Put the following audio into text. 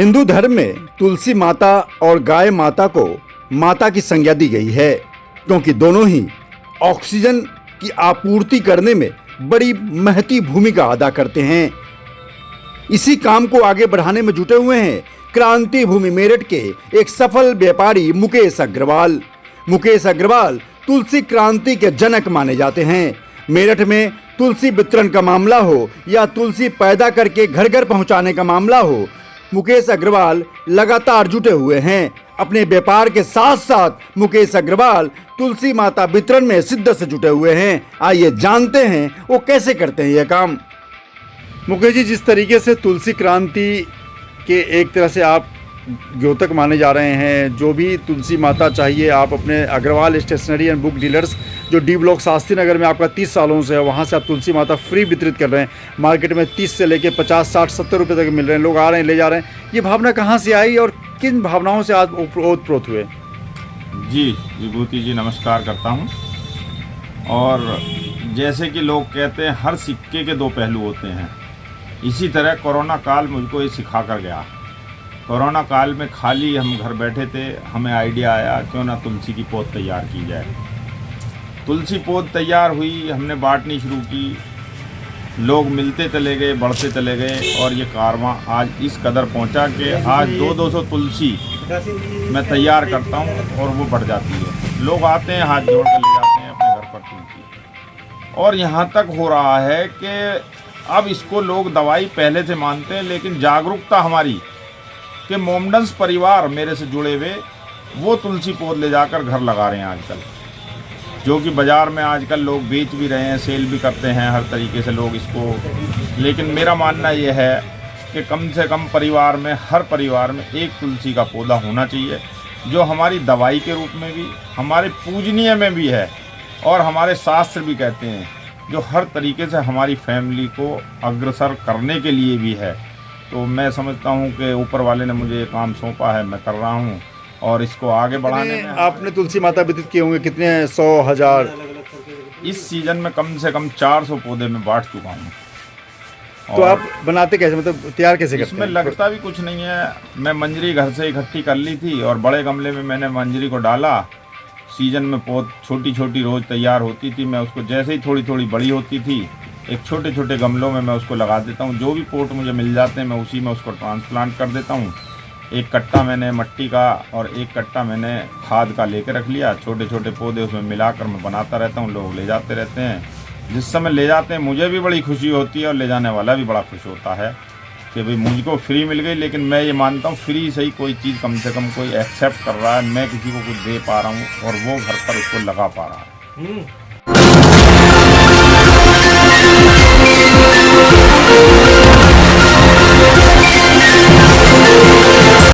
हिंदू धर्म में तुलसी माता और गाय माता को माता की संज्ञा दी गई है, क्योंकि दोनों ही ऑक्सीजन की आपूर्ति करने में बड़ी महती भूमिका अदा करते हैं। इसी काम को आगे बढ़ाने में जुटे हुए हैं क्रांति भूमि मेरठ के एक सफल व्यापारी मुकेश अग्रवाल। मुकेश अग्रवाल तुलसी क्रांति के जनक माने जाते हैं। मेरठ में तुलसी वितरण का मामला हो या तुलसी पैदा करके घर घर पहुंचाने का मामला हो, मुकेश अग्रवाल लगातार जुटे हुए हैं। अपने व्यापार के साथ साथ मुकेश अग्रवाल तुलसी माता वितरण में शिद्दत से जुटे हुए हैं। आइए जानते हैं वो कैसे करते हैं यह काम। मुकेश जी, जिस तरीके से तुलसी क्रांति के एक तरह से आप द्योतक माने जा रहे हैं, जो भी तुलसी माता चाहिए आप अपने Agrawal stationery and book dealers जो डी ब्लॉक शास्त्री नगर में आपका 30 सालों से है, वहाँ से आप तुलसी माता फ्री वितरित कर रहे हैं। मार्केट में 30 से लेके 50, 60, 70 रुपये तक मिल रहे हैं। लोग आ रहे हैं, ले जा रहे हैं। ये भावना कहाँ से आई और किन भावनाओं से आज ओतप्रोत हुए? जी विभूति जी, नमस्कार करता हूँ। और जैसे कि लोग कहते हैं हर सिक्के के दो पहलू होते हैं, इसी तरह कोरोना काल मुझको ये सिखा कर गया। कोरोना काल में खाली हम घर बैठे थे, हमें आइडिया आया क्यों ना तुलसी की पौध तैयार की जाए। तुलसी पौध तैयार हुई, हमने बांटनी शुरू की, लोग मिलते चले गए, बढ़ते चले गए और ये कारवां आज इस कदर पहुंचा कि आज 200-200 तुलसी मैं तैयार करता हूं और वो बढ़ जाती है। लोग आते हैं, हाथ जोड़ के ले जाते हैं अपने घर पर तुलसी। और यहाँ तक हो रहा है कि अब इसको लोग दवाई पहले से मानते हैं, लेकिन जागरूकता हमारी कि मोमडन्स परिवार मेरे से जुड़े हुए वो तुलसी पौध ले जाकर घर लगा रहे हैं आजकल, जो कि बाज़ार में आजकल लोग बेच भी रहे हैं, सेल भी करते हैं हर तरीके से लोग इसको। लेकिन मेरा मानना ये है कि कम से कम परिवार में, हर परिवार में एक तुलसी का पौधा होना चाहिए, जो हमारी दवाई के रूप में भी, हमारे पूजनीय में भी है और हमारे शास्त्र भी कहते हैं, जो हर तरीके से हमारी फैमिली को अग्रसर करने के लिए भी है। तो मैं समझता हूँ कि ऊपर वाले ने मुझे ये काम सौंपा है, मैं कर रहा हूँ और इसको आगे बढ़ाने में। आपने तुलसी माता वितरित किए होंगे कितने? 100, 1000? इस सीजन में कम से कम 400 पौधे में बांट चुका हूँ। तो आप बनाते कैसे, मतलब तैयार कैसे करते हैं? इसमें लगता भी कुछ नहीं है। मैं मंजरी घर से इकट्ठी कर ली थी और बड़े गमले में मैंने मंजरी को डाला। सीजन में पौध छोटी छोटी रोज़ तैयार होती थी, मैं उसको जैसे ही थोड़ी थोड़ी बड़ी होती थी, एक छोटे छोटे गमलों में मैं उसको लगा देता हूँ। जो भी पोट मुझे मिल जाते हैं मैं उसी में उसको ट्रांसप्लांट कर देता हूँ। एक कट्टा मैंने मट्टी का और एक कट्टा मैंने खाद का लेकर रख लिया। छोटे छोटे पौधे उसमें मिलाकर मैं बनाता रहता हूँ, लोग ले जाते रहते हैं। जिस समय ले जाते हैं मुझे भी बड़ी खुशी होती है और ले जाने वाला भी बड़ा खुश होता है कि भाई मुझको फ्री मिल गई। लेकिन मैं ये मानता हूँ फ्री से ही कोई चीज़ कम से कम कोई एक्सेप्ट कर रहा है, मैं किसी को कुछ दे पा रहा हूँ और वो घर पर उसको लगा पा रहा है।